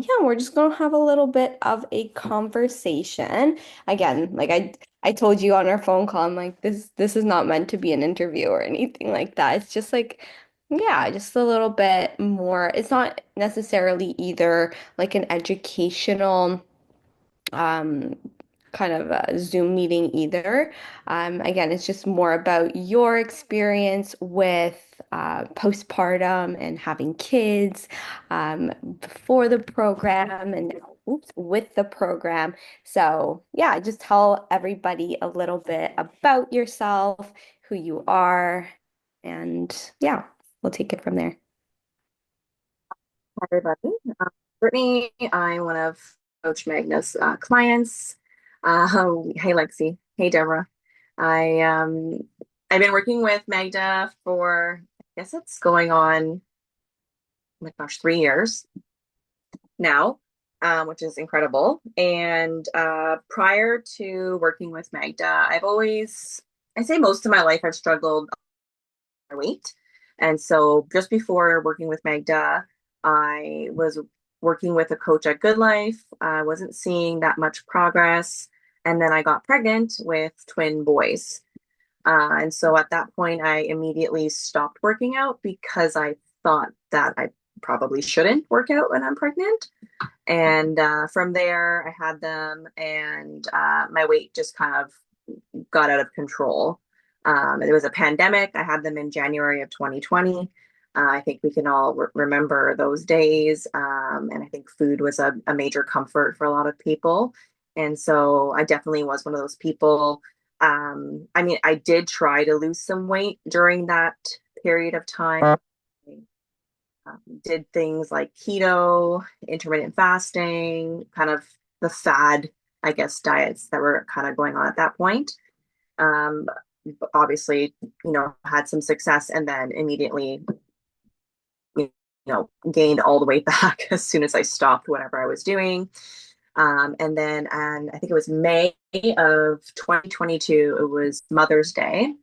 yeah, we're just gonna have a little bit of a conversation. Again, like I told you on our phone call, I'm like, this is not meant to be an interview or anything like that. It's just like, yeah, just a little bit more. It's not necessarily either like an educational um, kind of a Zoom meeting either. Again, it's just more about your experience with postpartum and having kids before the program and oops, with the program. So, yeah, just tell everybody a little bit about yourself, who you are, and yeah, we'll take it from there. Hi, everybody. Brittany, I'm one of Coach Magna's clients. Hey, Lexi. Hey, Deborah. I I've been working with Magda for I guess it's going on, oh my gosh, 3 years now, which is incredible. And prior to working with Magda, I say most of my life, I've struggled with my weight. And so just before working with Magda, I was working with a coach at Good Life. I wasn't seeing that much progress. And then I got pregnant with twin boys. And so at that point, I immediately stopped working out because I thought that I probably shouldn't work out when I'm pregnant. And from there, I had them, and my weight just kind of got out of control. It was a pandemic. I had them in January of 2020. I think we can all remember those days. And I think food was a major comfort for a lot of people. And so I definitely was one of those people. I mean, I did try to lose some weight during that period of time. Did things like keto, intermittent fasting, kind of the fad, I guess, diets that were kind of going on at that point. Um, Obviously, had some success and then immediately, gained all the way back as soon as I stopped whatever I was doing. And I think it was May of 2022, it was Mother's Day.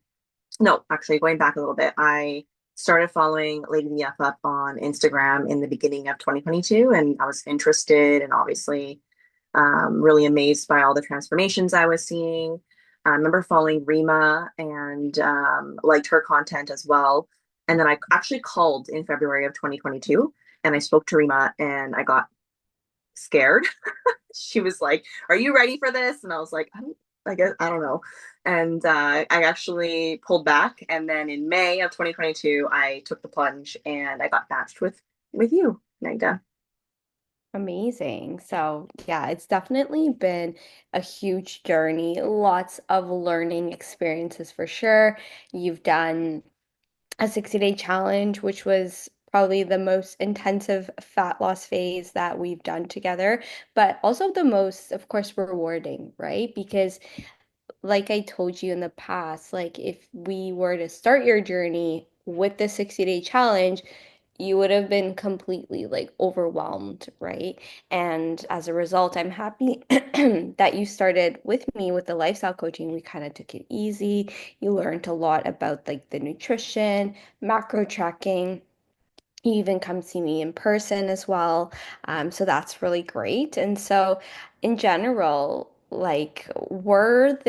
No, actually, going back a little bit, I started following Lady the F Up on Instagram in the beginning of 2022, and I was interested and obviously really amazed by all the transformations I was seeing. I remember following Rima and liked her content as well. And then I actually called in February of 2022 and I spoke to Rima and I got scared. She was like, "Are you ready for this?" And I was like, I guess I don't know. And I actually pulled back. And then in May of 2022, I took the plunge and I got matched with you, Magda. Amazing. So, yeah, it's definitely been a huge journey. Lots of learning experiences for sure. You've done a 60-day challenge, which was probably the most intensive fat loss phase that we've done together, but also the most, of course, rewarding, right? Because like I told you in the past, like if we were to start your journey with the 60-day challenge, you would have been completely like overwhelmed, right? And as a result, I'm happy that you started with me with the lifestyle coaching. We kind of took it easy. You learned a lot about like the nutrition, macro tracking. You even come see me in person as well. So that's really great. And so, in general, like, what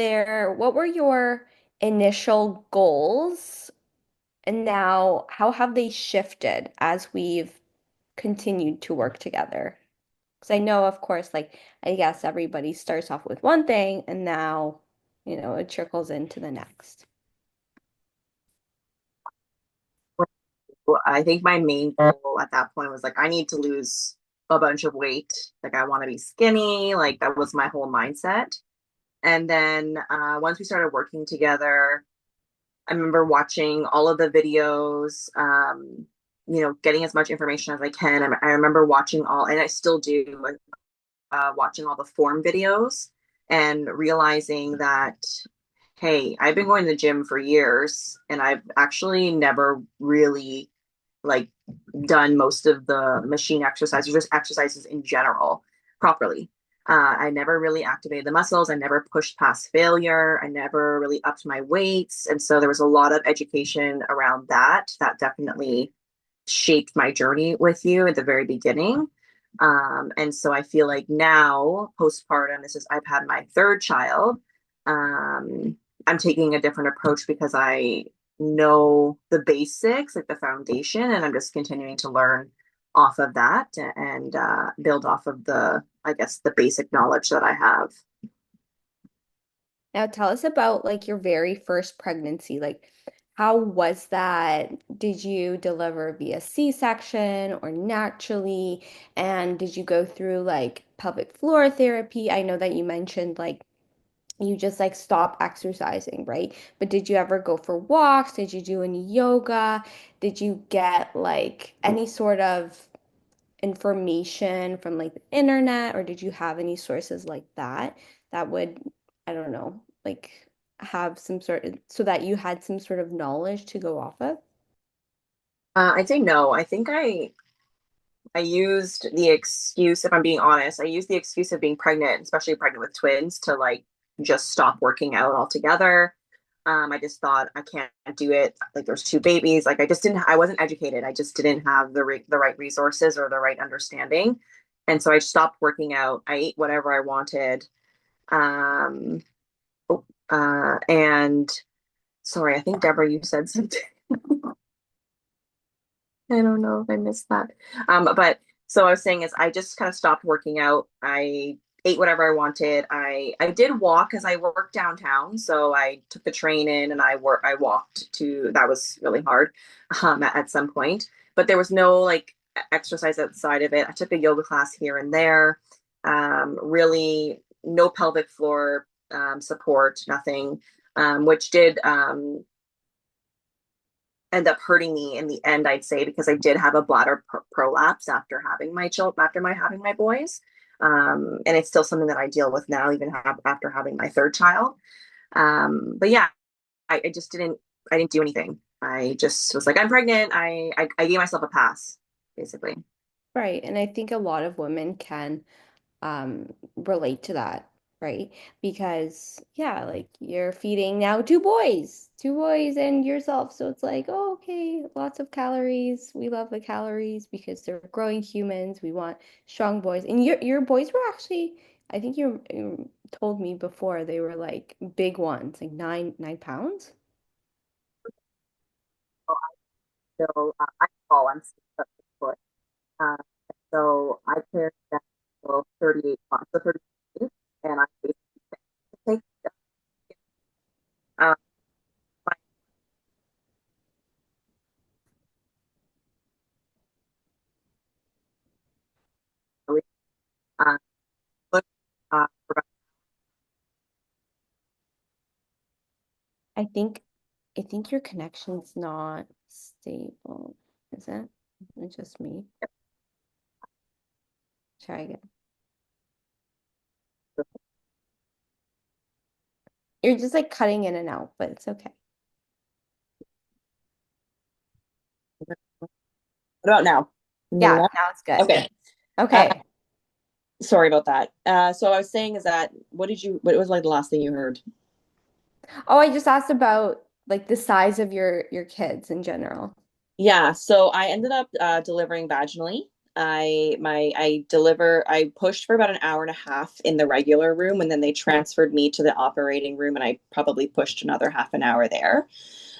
were your initial goals? And now, how have they shifted as we've continued to work together? Because I know, of course, like, I guess everybody starts off with one thing and now, it trickles into the next. I think my main goal at that point was like, I need to lose a bunch of weight. Like, I want to be skinny. Like, that was my whole mindset. And then once we started working together, I remember watching all of the videos, getting as much information as I can. I remember watching all, and I still do, watching all the form videos and realizing that, hey, I've been going to the gym for years and I've actually never really like done most of the machine exercises, just exercises in general properly. I never really activated the muscles. I never pushed past failure. I never really upped my weights. And so there was a lot of education around that that definitely shaped my journey with you at the very beginning. And so I feel like now, postpartum, I've had my third child. Um, I'm taking a different approach because I know the basics, like the foundation, and I'm just continuing to learn off of that and build off of I guess, the basic knowledge that I have. Now tell us about like your very first pregnancy. Like, how was that? Did you deliver via C-section or naturally? And did you go through like pelvic floor therapy? I know that you mentioned like you just like stop exercising, right? But did you ever go for walks? Did you do any yoga? Did you get like any sort of information from like the internet, or did you have any sources like that that would, I don't know, like have some sort of, so that you had some sort of knowledge to go off of? I'd say no. I used the excuse, if I'm being honest, I used the excuse of being pregnant, especially pregnant with twins, to like just stop working out altogether. I just thought I can't do it. Like there's two babies. Like I wasn't educated. I just didn't have the right resources or the right understanding. And so I stopped working out. I ate whatever I wanted. Um, and sorry, I think Deborah, you said something. I don't know if I missed that. But so I was saying is I just kind of stopped working out. I ate whatever I wanted. I did walk because I worked downtown, so I took the train in and I walked to that was really hard at some point. But there was no like exercise outside of it. I took a yoga class here and there. Really no pelvic floor support, nothing, which did end up hurting me in the end, I'd say, because I did have a bladder prolapse after my having my boys. And it's still something that I deal with now, even after having my third child. But yeah, I just I didn't do anything. I just was like, I'm pregnant. I gave myself a pass, basically. Right. And I think a lot of women can relate to that, right? Because yeah, like you're feeding now two boys and yourself. So it's like, oh, okay, lots of calories. We love the calories because they're growing humans. We want strong boys. And your boys were actually, I think you told me before they were like big ones, like nine pounds. So I fall on 6 foot. Uh, so I carry that so 38 pounds, so 38, and I basically take uh, my uh, foot, for about I think I think your connection's not stable. Is it? It's just me. Try again. You're just like cutting in and out, but it's okay. what about now? Can you hear me Yeah, now? now it's good. Okay. Uh, Okay. sorry about that. So I was saying is that what was like the last thing you heard? Oh, I just asked about like the size of your kids in general. Yeah, so I ended up delivering vaginally. I pushed for about an hour and a half in the regular room, and then they transferred me to the operating room, and I probably pushed another half an hour there.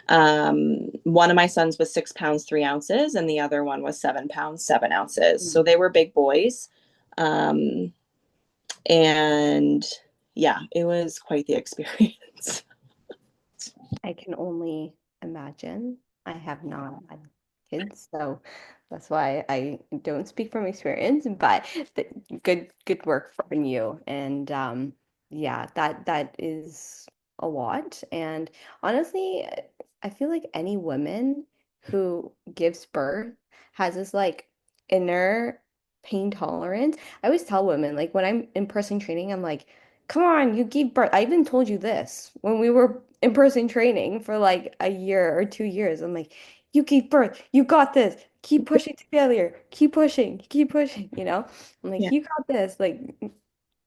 One of my sons was 6 pounds 3 ounces, and the other one was 7 pounds 7 ounces. So Mm. they were big boys. Um, and yeah, it was quite the experience. I can only imagine. I have not had kids, so that's why I don't speak from experience, but good work from you. And yeah, that is a lot. And honestly, I feel like any woman who gives birth has this like inner pain tolerance. I always tell women, like when I'm in person training, I'm like, come on, you gave birth. I even told you this when we were in-person training for like a year or 2 years. I'm like, you gave birth. You got this. Keep pushing to failure. Keep pushing, you know? I'm like, Yeah. you got this, like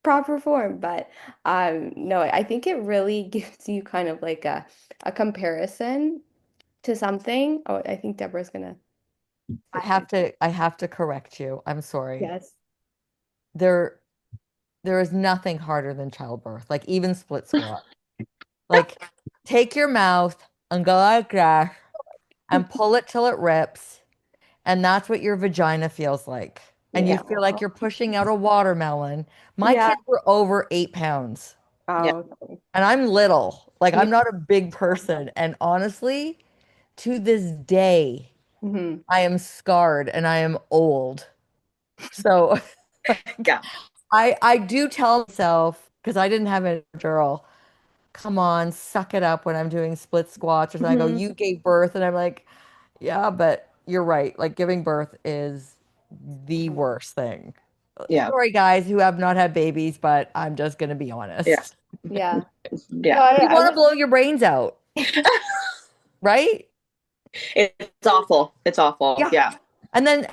proper form. But no, I think it really gives you kind of like a comparison to something. Oh, I think Deborah's gonna say something. I have to correct you. I'm sorry. Yes. there there is nothing harder than childbirth, like even split squat. Like take your mouth and go like that and pull it till it rips, and that's what your vagina feels like. And you Yeah. feel like you're pushing out a watermelon. My Yeah. kids were over 8 pounds, Yeah. Oh, okay. and I'm little. Like Yeah. I'm not a big person. And honestly, to this day, Hmm. I am scarred and I am old. So like Yeah. I do tell myself, because I didn't have a girl, come on, suck it up when I'm doing split squats or something. I go, Hmm. you gave birth, and I'm like, yeah, but you're right. Like giving birth is the worst thing. Yeah. Sorry, guys who have not had babies, but I'm just gonna be Yeah. honest. Yeah. No, Yeah. You I want to was. blow your brains out, right? It's awful. It's awful. Yeah. Yeah. And then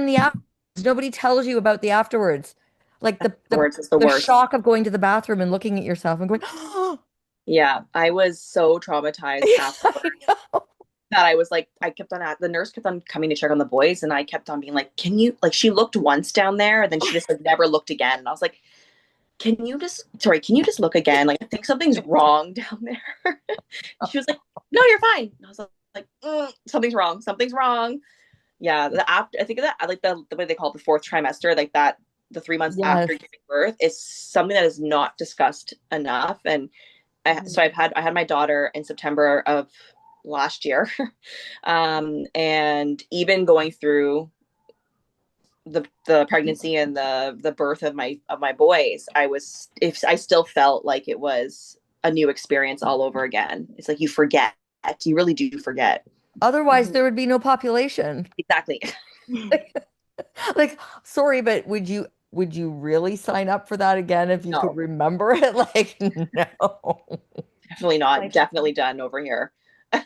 the afterwards, nobody tells you about the afterwards. Like the Words is the the worst. shock of going to the bathroom and looking at yourself and going, oh, Yeah. I was so traumatized after I know. that. I was like, I kept on at the nurse kept on coming to check on the boys, and I kept on being like, can you like she looked once down there, and then she just like never looked again. And I was like, can you just look again? Like I think something's wrong down there. She was like, no, you're fine. And I was like, something's wrong. Something's wrong. Yeah. The after I think of that I like the way they call it the fourth trimester, like that the 3 months after Yes. giving birth is something that is not discussed enough. And Mhm. so I had my daughter in September of last year. And even going through the pregnancy and the birth of my boys, I still felt like it was a new experience all over again. It's like you forget. You really do forget. Otherwise, Mhm. there would be no population. Exactly. Like, sorry, but would you really sign up for that again if you could No, remember it? Like, no. definitely not. Like Definitely done over here.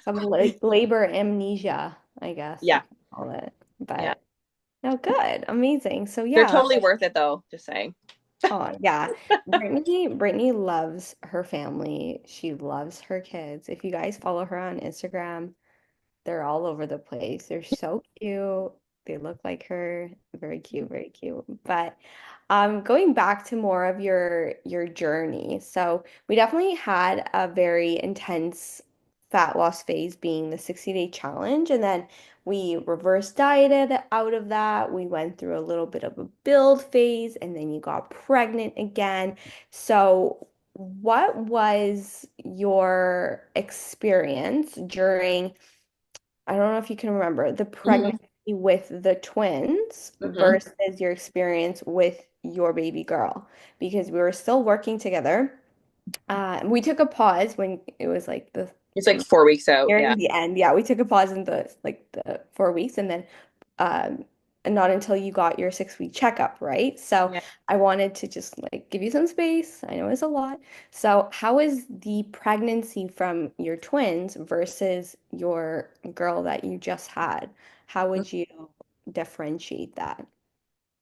some like labor amnesia, I guess you Yeah. can call it. Yeah. But no, good, amazing. So They're yeah, totally worth it though, just saying. oh yeah. Brittany loves her family. She loves her kids. If you guys follow her on Instagram, they're all over the place. They're so cute. They look like her. Very cute, very cute. But going back to more of your journey. So we definitely had a very intense fat loss phase being the 60-day challenge. And then we reverse dieted out of that. We went through a little bit of a build phase, and then you got pregnant again. So what was your experience during I don't know if you can remember the Mm-hmm. pregnancy with the twins Mm-hmm. versus your experience with your baby girl because we were still working together. We took a pause when it was like the It's like 4 weeks out. nearing Yeah. the end. Yeah, we took a pause in the 4 weeks, and then um, and not until you got your 6-week checkup, right? So Yeah. I wanted to just like give you some space. I know it's a lot. So how is the pregnancy from your twins versus your girl that you just had? How would you differentiate that?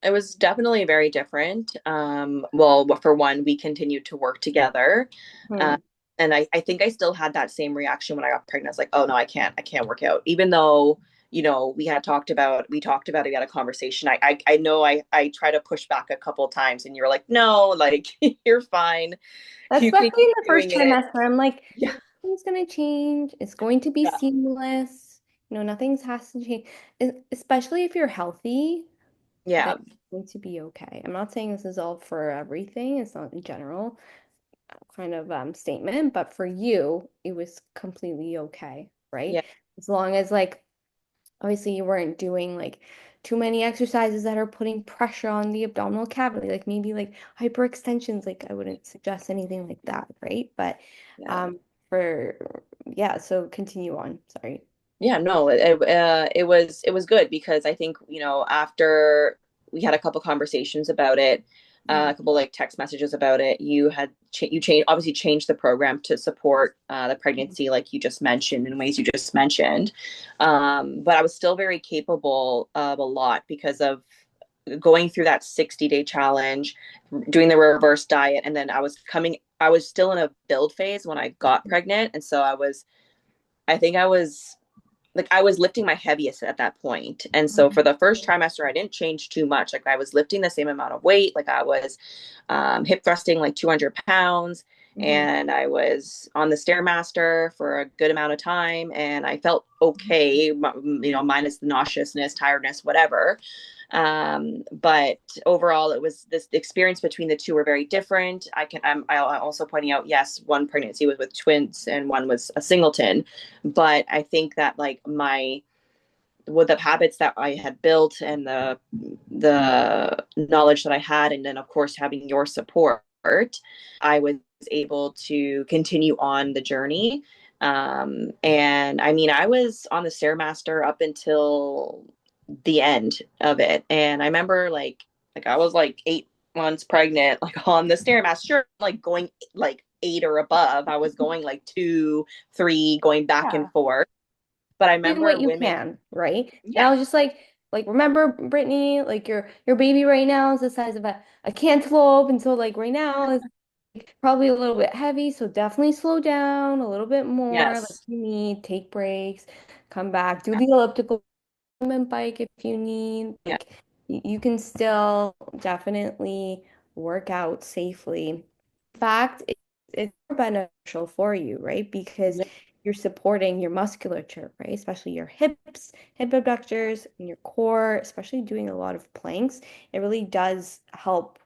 It was definitely very different. Well, for one, we continued to work together. Uh, Hmm. and I think I still had that same reaction when I got pregnant. I was like, oh no, I can't work out. Even though, we talked about it, we had a conversation. I know I try to push back a couple of times and you're like, no, like you're fine. You can Especially in keep the first doing it. trimester, I'm like, Yeah. nothing's gonna change. It's going to be Yeah. seamless. Nothing's has to change. Especially if you're healthy. Yeah. That's going to be okay. I'm not saying this is all for everything. It's not in general kind of statement, but for you, it was completely okay, right? Yeah. As long as like obviously you weren't doing like too many exercises that are putting pressure on the abdominal cavity, like maybe like hyperextensions, like I wouldn't suggest anything like that, right? But Yeah. um for yeah, so continue on. Sorry. Yeah, no, it was good because I think, after we had a couple conversations about it, Mhm. a couple like text messages about it, you changed the program to support the pregnancy, like you just mentioned, in ways you just mentioned. But I was still very capable of a lot because of going through that 60-day challenge, doing the reverse diet, and then I was still in a build phase when I got pregnant, and so I think I was like I was lifting my heaviest at that point. And so for Mhm. the first trimester, I didn't change too much. Like I was lifting the same amount of weight. Like I was hip thrusting like 200 pounds. Mhm. And I was on the Stairmaster for a good amount of time. And I felt okay, minus the nauseousness, tiredness, whatever. But overall, it was this the experience between the two were very different. I'll also pointing out, yes, one pregnancy was with twins and one was a singleton. But I think that like my with the habits that I had built and the knowledge that I had, and then of course having your support, I was able to continue on the journey. And I mean, I was on the Stairmaster up until the end of it, and I remember like I was like 8 months pregnant, like on the Stairmaster, sure, like going like 8 or above. I was going like 2, 3, going back and Yeah. forth. But I Doing remember what you women, can, right? And yeah, I was just like remember, Brittany, like your baby right now is the size of a cantaloupe, and so like right now is probably a little bit heavy, so definitely slow down a little bit more, like yes, you need, take breaks, come back, do the elliptical movement bike if you need. yeah, Like you can still definitely work out safely. In fact, it's beneficial for you, right? Because yeah, you're supporting your musculature, right? Especially your hips, hip abductors, and your core, especially doing a lot of planks. It really does help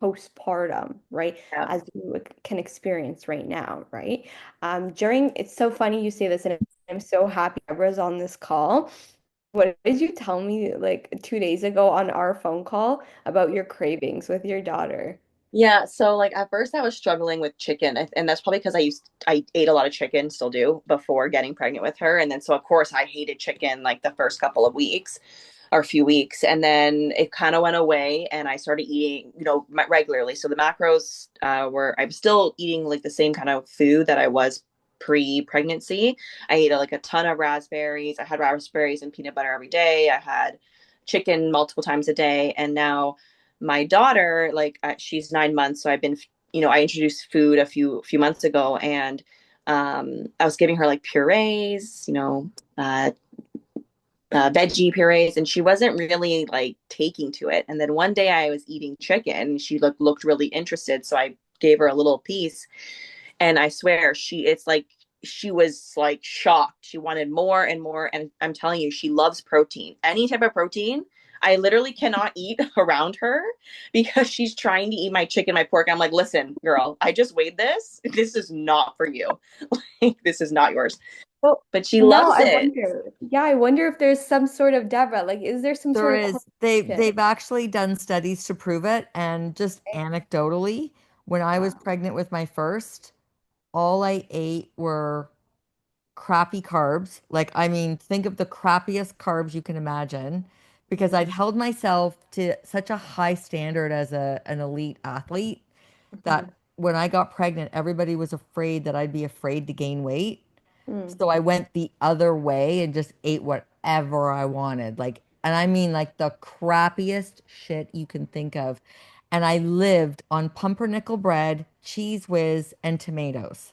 postpartum, right? yeah. As you can experience right now, right? It's so funny you say this, and I'm so happy Deborah's on this call. What did you tell me like 2 days ago on our phone call about your cravings with your daughter? Yeah, so like at first I was struggling with chicken, and that's probably because I ate a lot of chicken, still do, before getting pregnant with her, and then so of course I hated chicken like the first couple of weeks or a few weeks, and then it kind of went away, and I started eating, regularly. So the macros were I was still eating like the same kind of food that I was pre-pregnancy. I ate like a ton of raspberries. I had raspberries and peanut butter every day. I had chicken multiple times a day, and now my daughter, like she's 9 months, so I've been, I introduced food a few months ago, and I was giving her like purees, uh, veggie purees, and she wasn't really like taking to it. And then one day I was eating chicken, and she looked really interested, so I gave her a little piece, and I swear it's like she was like shocked. She wanted more and more. And I'm telling you, she loves protein. Any type of protein. I literally cannot eat around her because she's trying to eat my chicken, my pork. I'm like, listen, girl, I just weighed this. This is not for you. This is not yours. Well, But she now loves I it. wonder. Yeah, I wonder if there's some sort of Deborah, like, is there some There sort of is. They've correlation? actually done studies to prove it. And just anecdotally, when I was Wow. pregnant with my first, all I ate were crappy carbs. Like, I mean, think of the crappiest carbs you can imagine, because I'd Mhm. held myself to such a high standard as an elite athlete Mhm. that when I got pregnant, everybody was afraid that I'd be afraid to gain weight. Mm. So I went the other way and just ate whatever I wanted. Like, and I mean like the crappiest shit you can think of. And I lived on pumpernickel bread, cheese whiz, and tomatoes.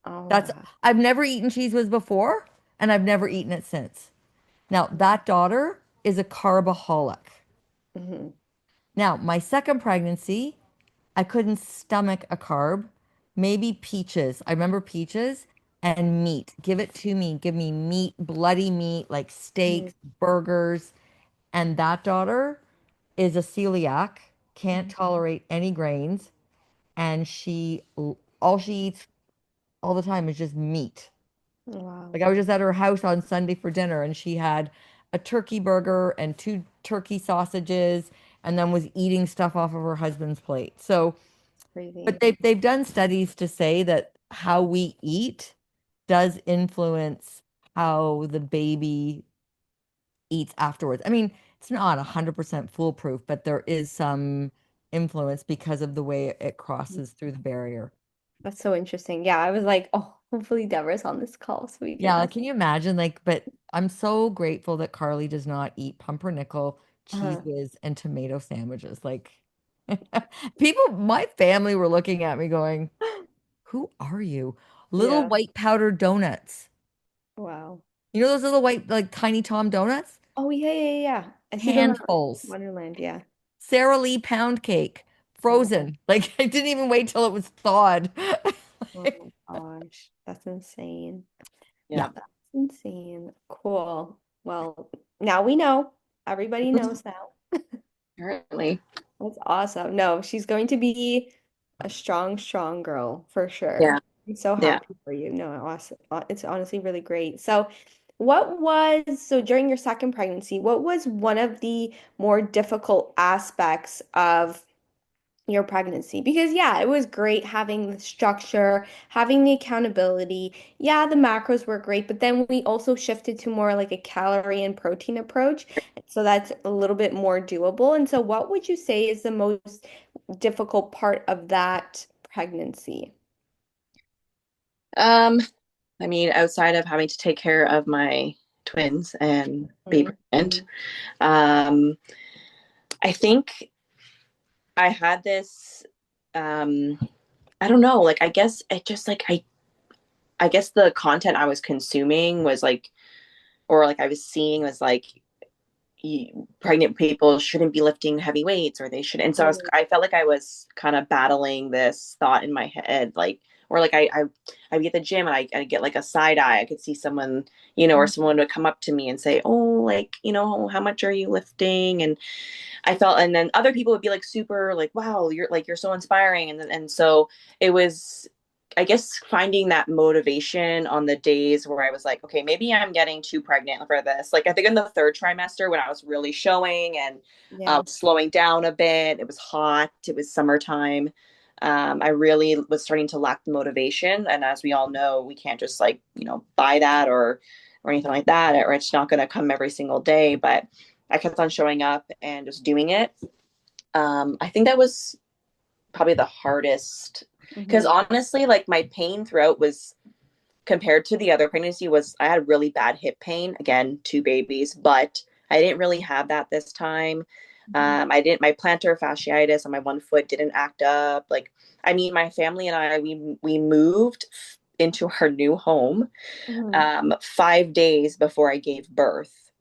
Oh, That's wow. I've never eaten cheese whiz before, and I've never eaten it since. Now, that daughter is a carbaholic. Mhm. Now, my second pregnancy, I couldn't stomach a carb. Maybe peaches. I remember peaches and meat. Give it to me. Give me meat, bloody meat, like Mhm. steaks, burgers. And that daughter is a celiac, can't Mhm. tolerate any grains, and all she eats all the time is just meat. Like Wow. I was just at her house on Sunday for dinner and she had a turkey burger and two turkey sausages and then was eating stuff off of her husband's plate. So, but Crazy. they've done studies to say that how we eat does influence how the baby eats afterwards. I mean, it's not 100% foolproof, but there is some influence because of the way it crosses through the barrier. That's so interesting. Yeah, I was like, oh, hopefully Deborah's on this call so we can Yeah, like, ask. can you imagine? Like, but I'm so grateful that Carly does not eat pumpernickel, cheese Uh, whiz, and tomato sandwiches. Like, people, my family were looking at me going, "Who are you?" Little yeah. white powdered donuts. Wow. You know those little white, like tiny Tom donuts? Oh yeah, yeah, yeah. I see them in Handfuls. Wonderland, yeah. Sara Lee pound cake, Oh, frozen. Like I didn't even wait till it was thawed. oh my gosh, that's insane. Yeah. That's insane. Cool. Well, now we know. Everybody knows now. Apparently. That's awesome. No, she's going to be a strong, strong girl for Yeah. sure. I'm so Yeah. happy for you. No, it's honestly really great. So, so during your second pregnancy, what was one of the more difficult aspects of your pregnancy? Because yeah, it was great having the structure, having the accountability. Yeah, the macros were great, but then we also shifted to more like a calorie and protein approach. So that's a little bit more doable. And so what would you say is the most difficult part of that pregnancy? Um, I mean, outside of having to take care of my twins and be Mhm. pregnant, um, I think I had this, um, I don't know, like I guess it just like I guess the content I was consuming was like, or like I was seeing was like pregnant people shouldn't be lifting heavy weights or they should. And so I felt like I was kind of battling this thought in my head, like, or like I'd be at the gym and I'd get like a side eye. I could see someone, or Mhm. someone would come up to me and say, oh, like, how much are you lifting? And I felt, and then other people would be like super like, wow, you're so inspiring. And so it was, I guess, finding that motivation on the days where I was like, okay, maybe I'm getting too pregnant for this. Like I think in the third trimester when I was really showing and Yeah. slowing down a bit, it was hot, it was summertime. I really was starting to lack the motivation, and as we all know, we can't just like buy that or anything like that, or it's not going to come every single day. But I kept on showing up and just doing it. I think that was probably the hardest because Hmm. honestly, like my pain throughout was compared to the other pregnancy was I had really bad hip pain. Again, two babies, but I didn't really have that this time. I didn't. My plantar fasciitis on my one foot didn't act up. Like, I mean, my family and I we moved into our new home Hmm. 5 days before I gave birth.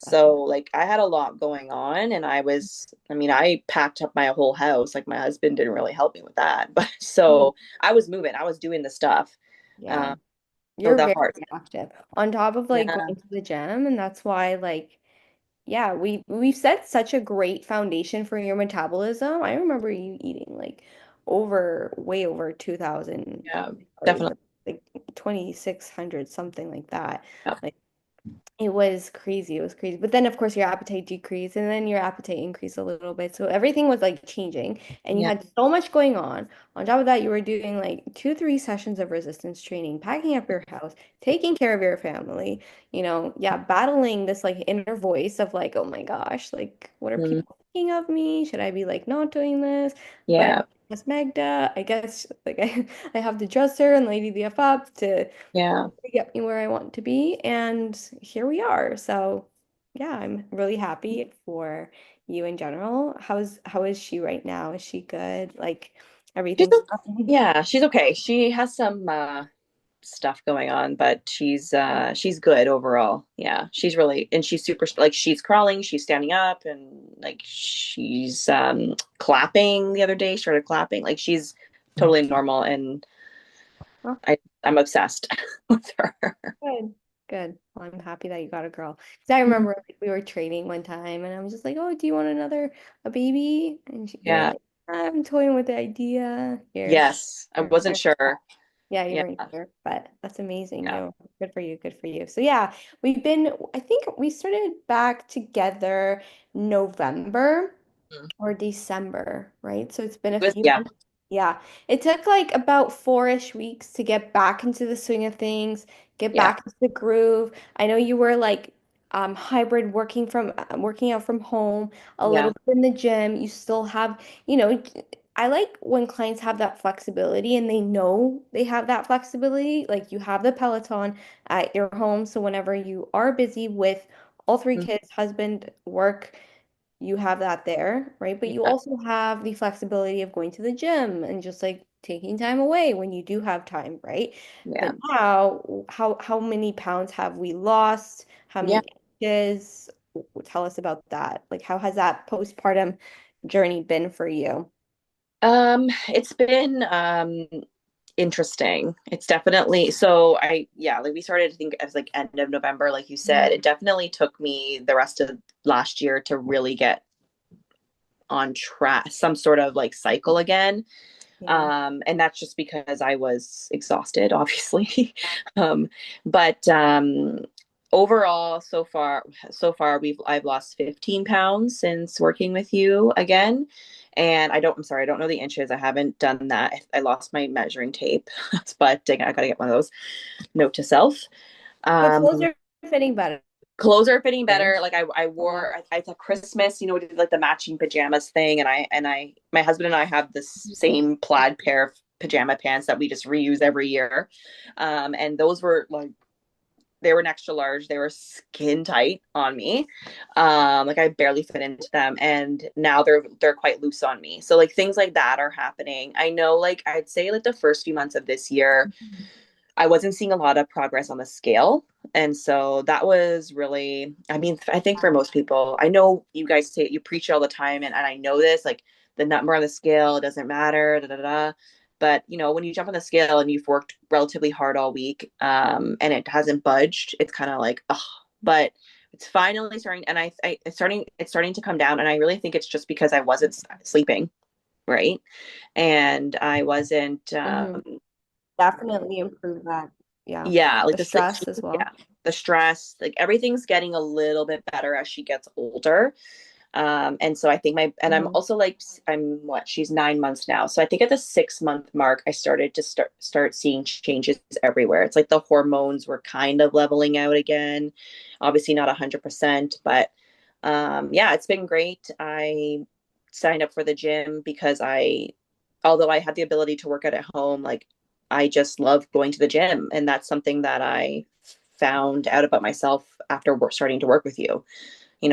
That's So like I had a lot going on and I mean, I packed up my whole house. Like my husband didn't really help me with that. But Mhm. so I was moving, I was doing the stuff. Yeah. Um, so You're the very hard, active on top of like yeah, going to the gym, and that's why like yeah, we've set such a great foundation for your metabolism. I remember you eating like way over 2,000 yeah, calories, definitely. like 2,600, something like that. Yeah. Like it was crazy. It was crazy. But then, of course, your appetite decreased and then your appetite increased a little bit. So everything was like changing and you Yeah. had so much going on. On top of that, you were doing like 2, 3 sessions of resistance training, packing up your house, taking care of your family, yeah, battling this like inner voice of like, oh my gosh, like, what are Mhm. people thinking of me? Should I be like not doing this? But Yeah. as Magda, I guess like I have to trust her and lady the F up Yeah. to get me where I want to be. And here we are. So yeah, I'm really happy for you in general. How is she right now? Is she good? Like She's everything's fine? yeah, she's okay. She has some stuff going on, but she's good overall. Yeah. She's really and she's super like she's crawling, she's standing up and like she's clapping the other day, started clapping. Like she's totally normal and Well, I'm obsessed with her. good. Good. Well, I'm happy that you got a girl. Because I remember like we were training one time and I was just like, oh, do you want a baby? And you were Yeah. like, I'm toying with the idea. Here. Yes. I wasn't sure. Yeah, you Yeah. weren't sure, but that's amazing. Yeah. No, good for you. Good for you. So yeah, I think we started back together November Mm. or December, right? So it's been a few Yeah. months. Yeah. It took like about 4-ish weeks to get back into the swing of things, get Yeah. back into the groove. I know you were like hybrid working out from home, a Yeah. little bit in the gym. You still have, you know, I like when clients have that flexibility and they know they have that flexibility. Like you have the Peloton at your home, so whenever you are busy with all three Mm. kids, husband, work, you have that there, right? But you Yeah. also have the flexibility of going to the gym and just like taking time away when you do have time, right? Yeah. But now, how many pounds have we lost? How Yeah. many inches? Tell us about that. Like, how has that postpartum journey been for you? It's been interesting. It's definitely so yeah, like we started I think as like end of November, like you said. It definitely took me the rest of last year to really get on track, some sort of like cycle again. Yeah. And that's just because I was exhausted, obviously. um, but overall, so far I've lost 15 pounds since working with you again. And I'm sorry, I don't know the inches. I haven't done that. I lost my measuring tape, but I gotta get one of those. Note to self. But clothes Um, are fitting better. Clothes are fitting better. A Like I lot. wore, it's a Christmas, we did like the matching pajamas thing. My husband and I have this same plaid pair of pajama pants that we just reuse every year. And those were like, they were an extra large. They were skin tight on me. Like I barely fit into them. And now they're quite loose on me. So like things like that are happening. I know, like I'd say like the first few months of this year, I wasn't seeing a lot of progress on the scale. And so that was really, I mean, I think for most people, I know you guys say you preach it all the time, and I know this, like the number on the scale, it doesn't matter, da, da, da. But when you jump on the scale and you've worked relatively hard all week, and it hasn't budged, it's kind of like, oh, but it's finally starting, and it's starting to come down. And I really think it's just because I wasn't sleeping, right? And I wasn't, Hmm. Definitely improve that. Yeah. yeah, like The this, like, stress as yeah, well. the stress, like everything's getting a little bit better as she gets older. And so I think and I'm Hmm. also like, I'm what, she's 9 months now. So I think at the 6 month mark, I started to start seeing changes everywhere. It's like the hormones were kind of leveling out again. Obviously not 100%, but yeah, it's been great. I signed up for the gym because although I had the ability to work out at home, like I just love going to the gym. And that's something that I found out about myself after starting to work with you.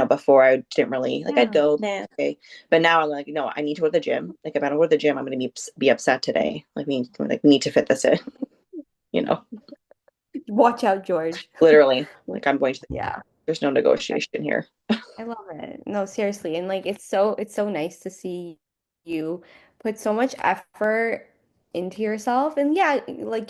Before I didn't really like, I'd Yeah. go, nah, okay. But now I'm like, no, I need to go to the gym. Like if I don't go to the gym, I'm going to be upset today. We need to fit this in, you know, Watch out, George. literally. Like I'm going to, Yeah. there's no negotiation here. I love it. No, seriously. And like it's so nice to see you put so much effort into yourself. And yeah, like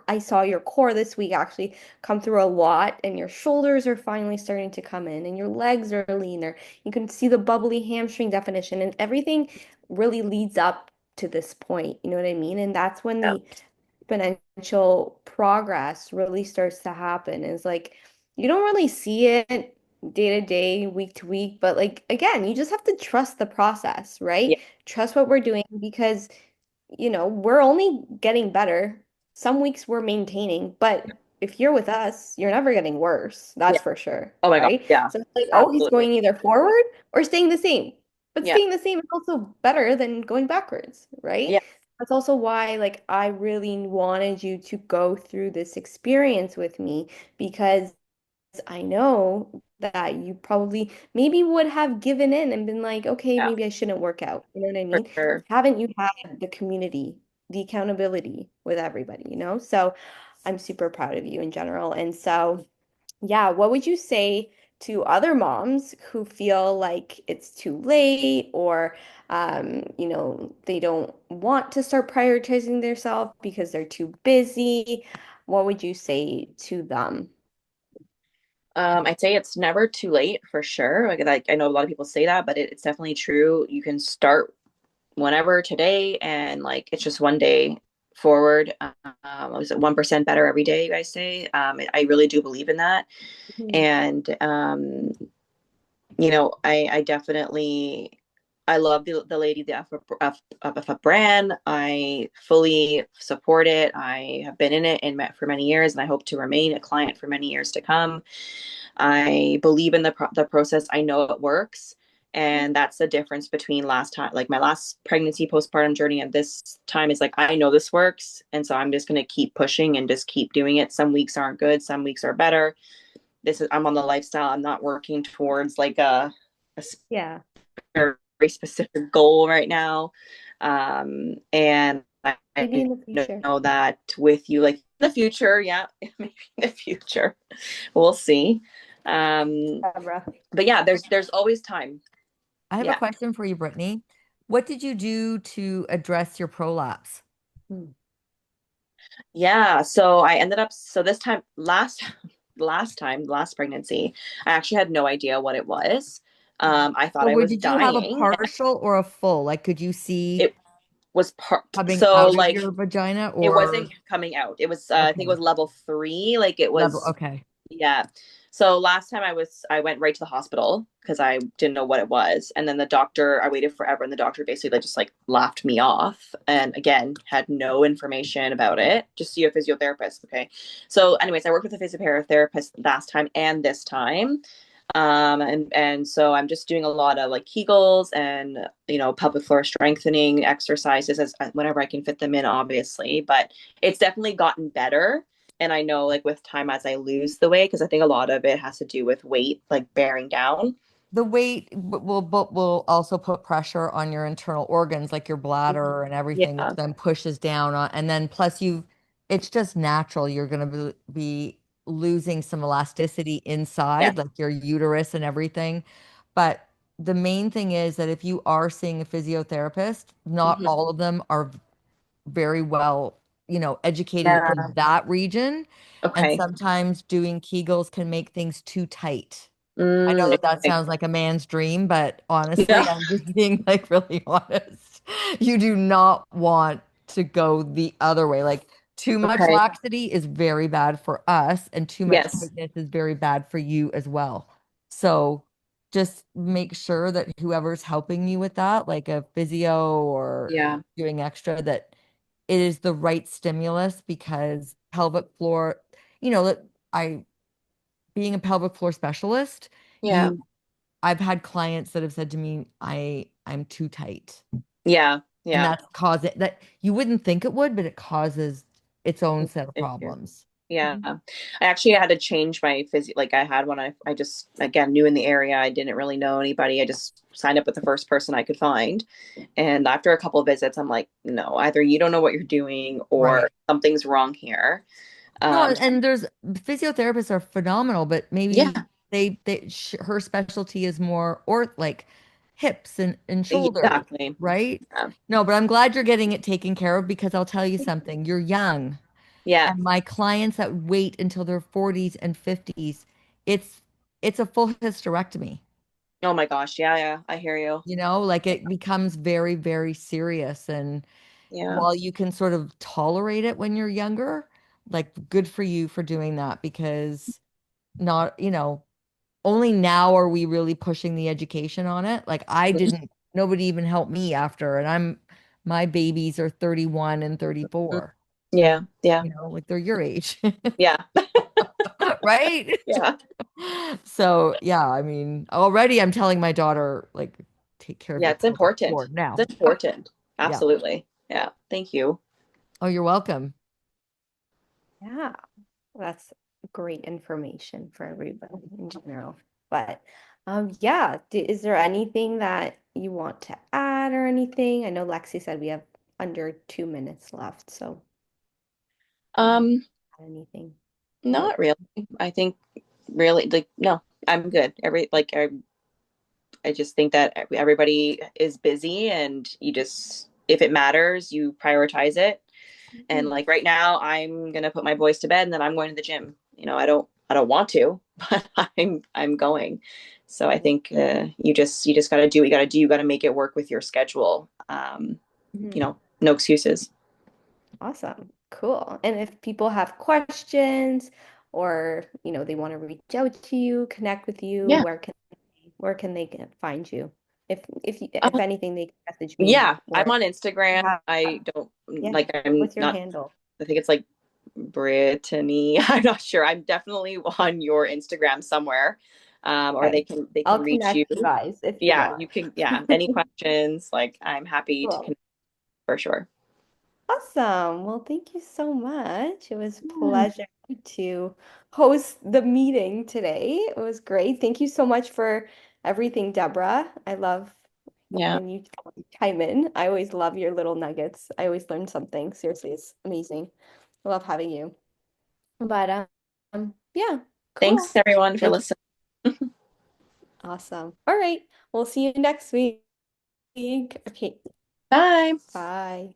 I saw your core this week actually come through a lot, and your shoulders are finally starting to come in and your legs are leaner. You can see the bubbly hamstring definition, and everything really leads up to this point. You know what I mean? And that's when Yeah. the exponential progress really starts to happen. It's like you don't really see it day to day, week to week, but like again, you just have to trust the process, right? Yeah. Trust what we're doing because we're only getting better. Some weeks we're maintaining, but if you're with us, you're never getting worse. Yeah. That's for sure, Oh my God. right? Yeah. So it's like always Absolutely. going either forward or staying the same. But Yeah. staying the same is also better than going backwards, right? Yeah. That's also why like I really wanted you to go through this experience with me because I know that you probably maybe would have given in and been like, okay, Yeah. maybe I shouldn't work out. You know what I For mean? sure. Haven't you had the community, the accountability with everybody? So I'm super proud of you in general. And so, yeah, what would you say to other moms who feel like it's too late or, they don't want to start prioritizing themselves because they're too busy? What would you say to them? I'd say it's never too late for sure. Like I know a lot of people say that, but it's definitely true. You can start whenever today, and like it's just one day forward. What was it, 1% better every day, you guys say? I really do believe in that. Mhm. And I definitely, I love the Lady the FF brand. I fully support it. I have been in it and met for many years, and I hope to remain a client for many years to come. I believe in the process. I know it works. And that's the difference between last time, like my last pregnancy, postpartum journey, and this time is like, I know this works. And so I'm just going to keep pushing and just keep doing it. Some weeks aren't good. Some weeks are better. I'm on the lifestyle. I'm not working towards like a Yeah. very specific goal right now. And Maybe I in the future. know that with you, like in the future, yeah, maybe in the future, we'll see. Um, Deborah. but yeah, there's always time. I have a Yeah. question for you, Brittany. What did you do to address your prolapse? Hmm. Yeah, so I ended up so this time last pregnancy, I actually had no idea what it was. I thought So I where was did you have a dying. partial or a full? Like, could you see It was coming so out of like your vagina it or wasn't coming out. It was I think it okay, was level 3, like it level? was. Okay. Yeah. So last time I went right to the hospital because I didn't know what it was. And then the doctor, I waited forever and the doctor basically just like laughed me off and again had no information about it. Just see a physiotherapist. Okay. So anyways, I worked with a physiotherapist last time and this time. And so I'm just doing a lot of like Kegels and pelvic floor strengthening exercises as whenever I can fit them in, obviously. But it's definitely gotten better. And I know like with time as I lose the weight, because I think a lot of it has to do with weight, like bearing down. The weight will also put pressure on your internal organs like your Mhm. bladder and everything, which Yeah. then pushes down on, and then plus it's just natural. You're going to be losing some elasticity Yeah. inside, like your uterus and everything. But the main thing is that if you are seeing a physiotherapist, not Hmm. all of them are very well, educated Yeah. in that region. And Okay. sometimes doing Kegels can make things too tight. I know that that Okay. sounds like a man's dream, but honestly, Yeah. I'm just being like really honest. You do not want to go the other way. Like too much Okay. laxity is very bad for us, and too much Yes. tightness is very bad for you as well. So just make sure that whoever's helping you with that, like a physio or Yeah. doing extra, that it is the right stimulus because pelvic floor, that I being a pelvic floor specialist, Yeah. you I've had clients that have said to me, I'm too tight. Yeah. And Yeah. that's causing that you wouldn't think it would, but it causes its own set of problems. Yeah. I actually had to change my physio. Like I had one, I just, again, new in the area. I didn't really know anybody. I just signed up with the first person I could find. And after a couple of visits, I'm like, no, either you don't know what you're doing or Right. something's wrong here. No, Um, and there's physiotherapists are phenomenal, but maybe yeah. her specialty is more or like hips and shoulders, Exactly. right? Yeah. No, but I'm glad you're getting it taken care of because I'll tell you something, you're young. Yeah. And my clients that wait until their 40s and 50s, it's it's a full hysterectomy. Oh my gosh. Yeah. Yeah. I hear you. Like it becomes very, very serious. And Yeah. while you can sort of tolerate it when you're younger, like good for you for doing that because not, only now are we really pushing the education on it. Like nobody even helped me after, and my babies are 31 and 34, Yeah. Yeah. like they're your age, Yeah. right? Yeah. So yeah, I mean, already I'm telling my daughter, like, take care of Yeah. your It's pelvic important. floor now. It's important. Yeah. Absolutely. Yeah. Thank you. Oh, you're welcome. Yeah, that's great information for everybody in general. But yeah, is there anything that you want to add or anything? I know Lexi said we have under 2 minutes left, so Um, anything you Not really. I think really like no, I'm good. I just think that everybody is busy and you just if it matters, you prioritize it. And would. like right now, I'm gonna put my boys to bed and then I'm going to the gym. I don't want to, but I'm going. So I think you just got to do what you got to do. You got to make it work with your schedule. Mhm. No excuses. Awesome. Cool. And if people have questions or, they want to reach out to you, connect with you, Yeah. where can they find you? If Uh, anything, they can message me yeah. I'm or on Instagram. yeah, I don't yeah. like. I'm What's your not. handle? I think it's like Brittany. I'm not sure. I'm definitely on your Instagram somewhere. Or Okay. they can I'll reach you. connect you guys if you Yeah, want. you can. Yeah, any questions? Like I'm happy to Cool. connect for sure. Awesome. Well, thank you so much. It was a Yeah. pleasure to host the meeting today. It was great. Thank you so much for everything, Deborah. I love Yeah. when you chime in. I always love your little nuggets. I always learn something. Seriously, it's amazing. I love having you. But yeah, Thanks cool. everyone for Thank you. listening. Awesome. All right. We'll see you next week. Okay. Bye. Bye.